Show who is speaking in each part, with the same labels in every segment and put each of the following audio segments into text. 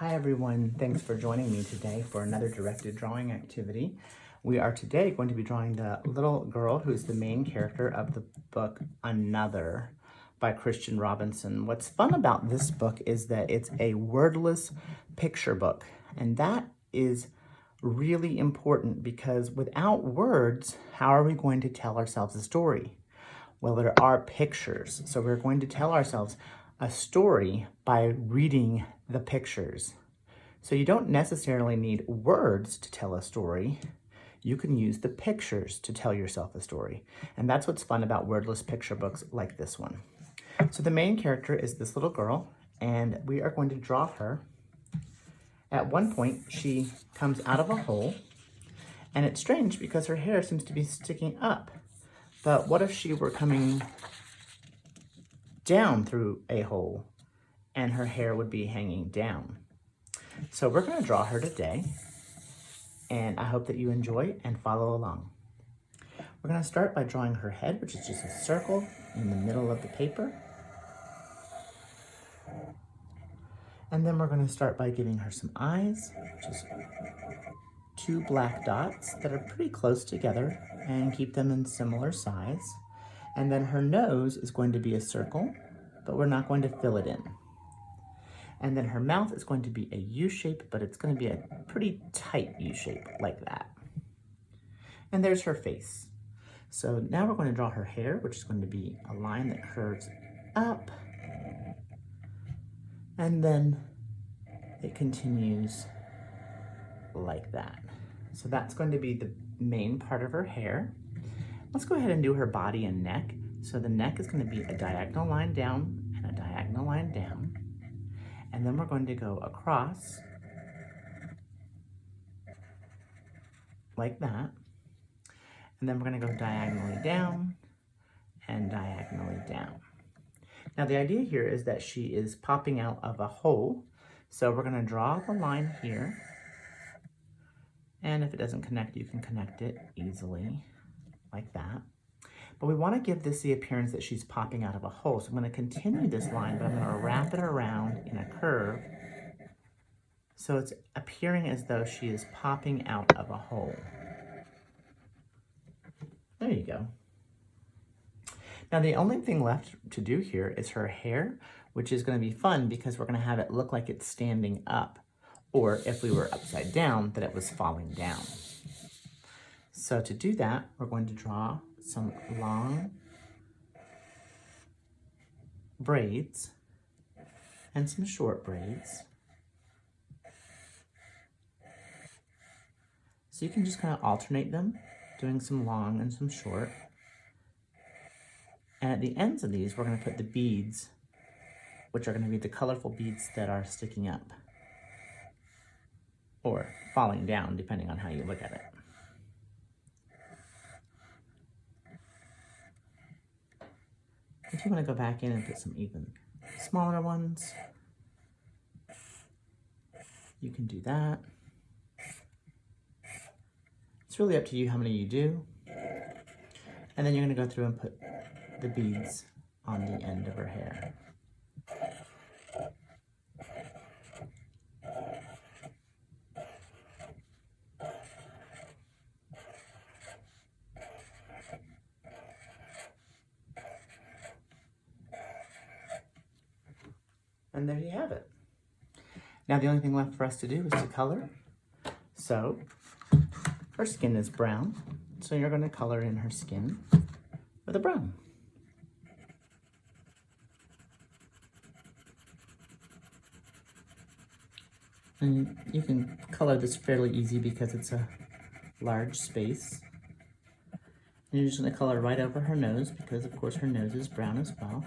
Speaker 1: Hi everyone, thanks for joining me today for another directed drawing activity. We are today going to be drawing the little girl who's the main character of the book Another by Christian Robinson. What's fun about this book is that it's a wordless picture book, and that is really important because without words, how are we going to tell ourselves a story? Well, there are pictures, so we're going to tell ourselves a story by reading the pictures. So you don't necessarily need words to tell a story. You can use the pictures to tell yourself a story. And that's what's fun about wordless picture books like this one. So the main character is this little girl, and we are going to draw her. At one point, she comes out of a hole, and it's strange because her hair seems to be sticking up. But what if she were coming down through a hole and her hair would be hanging down? So we're going to draw her today, and I hope that you enjoy and follow along. We're going to start by drawing her head, which is just a circle in the middle of the paper. And then we're going to start by giving her some eyes, which is two black dots that are pretty close together, and keep them in similar size. And then her nose is going to be a circle, but we're not going to fill it in. And then her mouth is going to be a U shape, but it's going to be a pretty tight U shape like that. And there's her face. So now we're going to draw her hair, which is going to be a line that curves up. And then it continues like that. So that's going to be the main part of her hair. Let's go ahead and do her body and neck. So the neck is going to be a diagonal line down and a diagonal line down. And then we're going to go across like that. And then we're going to go diagonally down and diagonally down. Now the idea here is that she is popping out of a hole. So we're going to draw the line here. And if it doesn't connect, you can connect it easily like that. But we want to give this the appearance that she's popping out of a hole. So I'm going to continue this line, but I'm going to wrap it around in a curve. So it's appearing as though she is popping out of a hole. There you go. Now the only thing left to do here is her hair, which is going to be fun because we're going to have it look like it's standing up. Or if we were upside down, that it was falling down. So to do that, we're going to draw some long braids and some short braids. So you can just kind of alternate them, doing some long and some short. And at the ends of these, we're going to put the beads, which are going to be the colorful beads that are sticking up or falling down, depending on how you look at it. If you want to go back in and put some even smaller ones, you can do that. It's really up to you how many you do. And then you're going to go through and put the beads on the end of her hair. And there you have it. Now the only thing left for us to do is to color. So her skin is brown, so you're going to color in her skin with a brown. And you can color this fairly easy because it's a large space. And you're just going to color right over her nose because of course her nose is brown as well.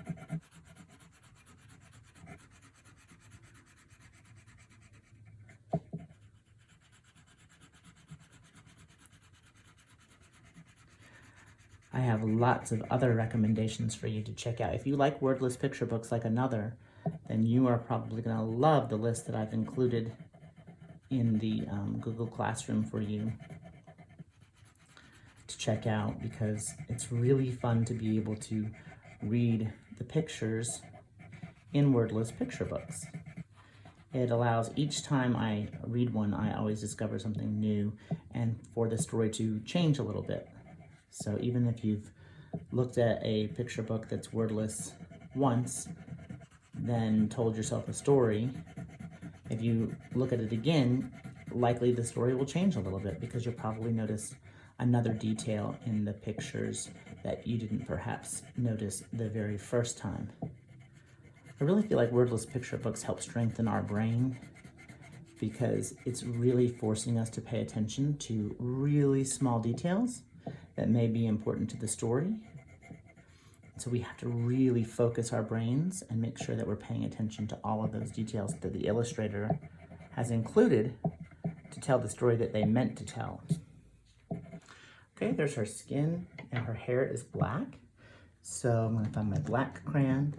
Speaker 1: I have lots of other recommendations for you to check out. If you like wordless picture books like Another, then you are probably going to love the list that I've included in the Google Classroom for you to check out, because it's really fun to be able to read the pictures in wordless picture books. It allows, each time I read one, I always discover something new and for the story to change a little bit. So even if you've looked at a picture book that's wordless once, then told yourself a story, if you look at it again, likely the story will change a little bit because you'll probably notice another detail in the pictures that you didn't perhaps notice the very first time. I really feel like wordless picture books help strengthen our brain because it's really forcing us to pay attention to really small details that may be important to the story. So we have to really focus our brains and make sure that we're paying attention to all of those details that the illustrator has included to tell the story that they meant to tell. Okay, there's her skin and her hair is black. So I'm gonna find my black crayon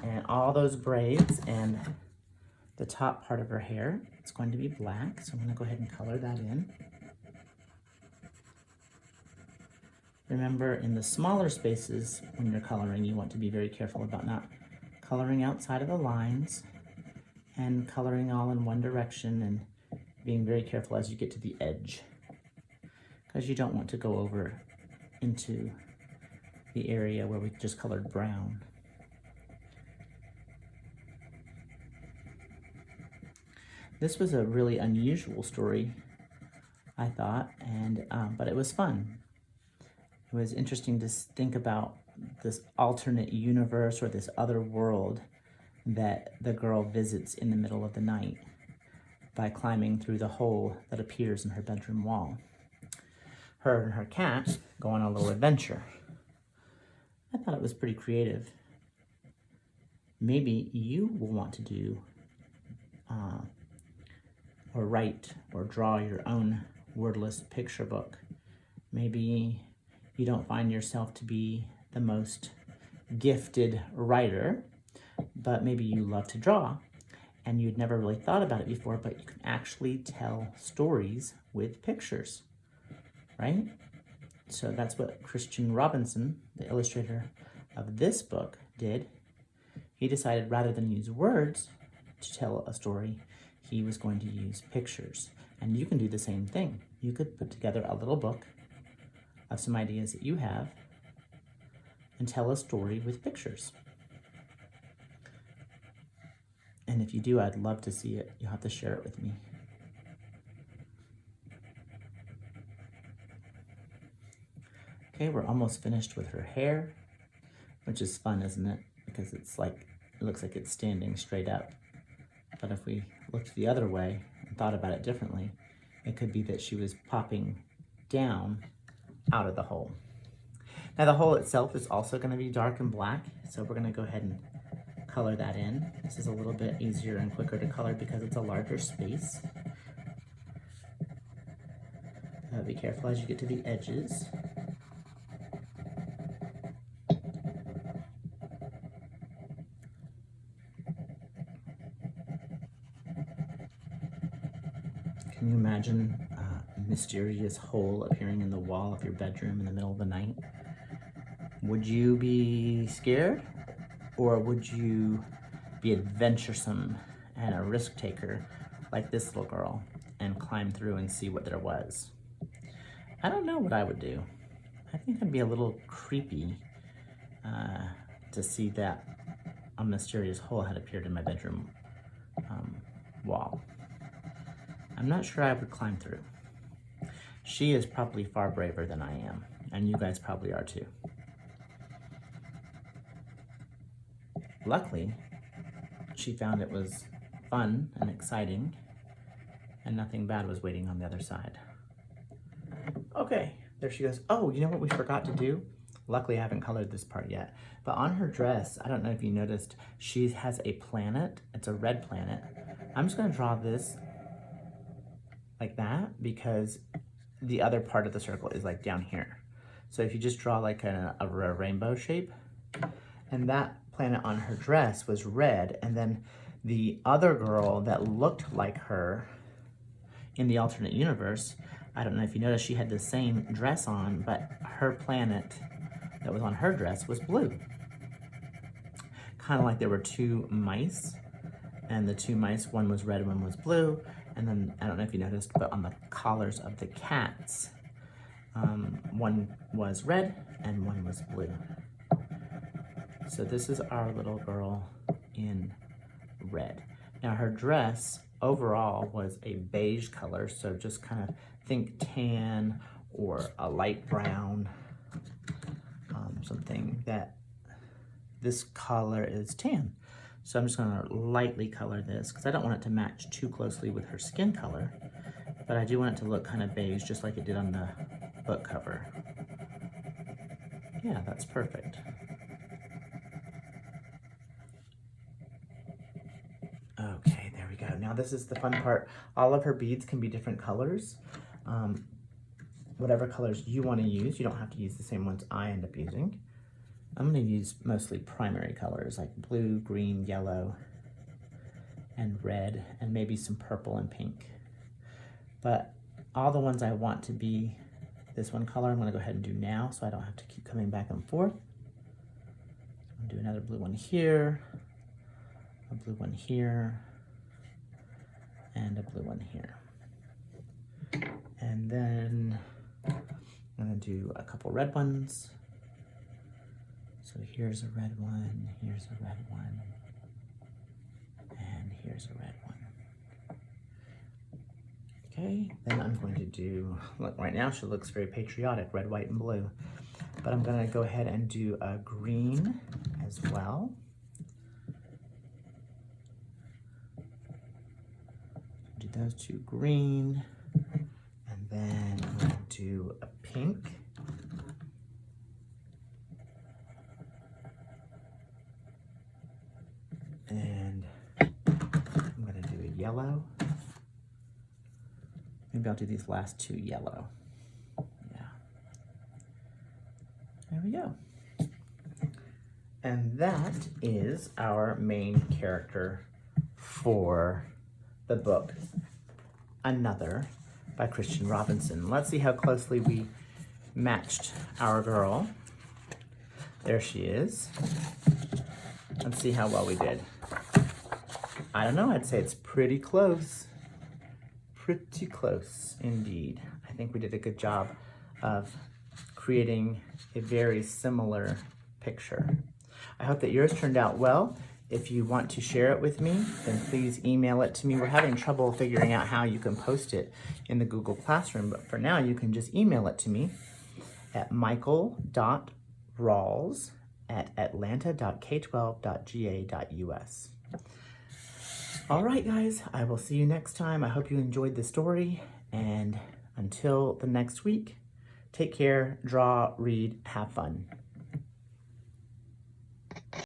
Speaker 1: and all those braids and the top part of her hair. It's going to be black, so I'm gonna go ahead and color that in. Remember, in the smaller spaces when you're coloring, you want to be very careful about not coloring outside of the lines and coloring all in one direction and being very careful as you get to the edge, because you don't want to go over into the area where we just colored brown. This was a really unusual story, I thought, and but it was fun. It was interesting to think about this alternate universe or this other world that the girl visits in the middle of the night by climbing through the hole that appears in her bedroom wall. Her and her cat go on a little adventure. I thought it was pretty creative. Maybe you will want to do or write or draw your own wordless picture book. Maybe you don't find yourself to be the most gifted writer, but maybe you love to draw and you'd never really thought about it before, but you can actually tell stories with pictures, right? So that's what Christian Robinson, the illustrator of this book, did. He decided rather than use words to tell a story, he was going to use pictures. And you can do the same thing. You could put together a little book of some ideas that you have and tell a story with pictures. And if you do, I'd love to see it. You'll have to share it with me. Okay, we're almost finished with her hair, which is fun, isn't it? Because it's like, it looks like it's standing straight up. But if we looked the other way and thought about it differently, it could be that she was popping down out of the hole. Now the hole itself is also going to be dark and black, so we're going to go ahead and color that in. This is a little bit easier and quicker to color because it's a larger space. Be careful as you get to the edges. Can you imagine a mysterious hole appearing in the wall of your bedroom in the middle of the night? Would you be scared? Or would you be adventuresome and a risk taker like this little girl and climb through and see what there was? I don't know what I would do. I think I'd be a little creepy to see that a mysterious hole had appeared in my bedroom wall. I'm not sure I would climb through. She is probably far braver than I am, and you guys probably are too. Luckily, she found it was fun and exciting, and nothing bad was waiting on the other side. Okay, there she goes. Oh, you know what we forgot to do? Luckily, I haven't colored this part yet, but on her dress, I don't know if you noticed, she has a planet. It's a red planet. I'm just gonna draw this like that because the other part of the circle is like down here. So if you just draw like a rainbow shape, and that planet on her dress was red, and then the other girl that looked like her in the alternate universe, I don't know if you noticed, she had the same dress on, but her planet that was on her dress was blue. Kind of like there were two mice And the two mice, one was red, one was blue. And then, I don't know if you noticed, but on the collars of the cats, one was red and one was blue. So this is our little girl in red. Now her dress overall was a beige color, so just kind of think tan or a light brown, something that this color is tan. So I'm just gonna lightly color this because I don't want it to match too closely with her skin color, but I do want it to look kind of beige just like it did on the book cover. Yeah, that's perfect. Okay, there we go. Now this is the fun part. All of her beads can be different colors. Whatever colors you want to use, you don't have to use the same ones I end up using. I'm going to use mostly primary colors like blue, green, yellow, and red, and maybe some purple and pink. But all the ones I want to be this one color, I'm going to go ahead and do now so I don't have to keep coming back and forth. I'll do another blue one here, a blue one here, and a blue one here. And then I'm going to do a couple red ones. So here's a red one, here's a red one, and here's a red one. Okay, then I'm going to do, look, right now she looks very patriotic, red, white, and blue. But I'm going to go ahead and do a green as well. Do those two green, and then I'm going to do a pink. And I'm going to do a yellow. Maybe I'll do these last two yellow. Yeah. There we go. And that is our main character for the book, Another, by Christian Robinson. Let's see how closely we matched our girl. There she is. Let's see how well we did. I don't know, I'd say it's pretty close. Pretty close indeed. I think we did a good job of creating a very similar picture. I hope that yours turned out well. If you want to share it with me, then please email it to me. We're having trouble figuring out how you can post it in the Google Classroom, but for now you can just email it to me at michael.rawls@atlanta.k12.ga.us. All right, guys, I will see you next time. I hope you enjoyed the story, and until the next week, take care, draw, read, have fun.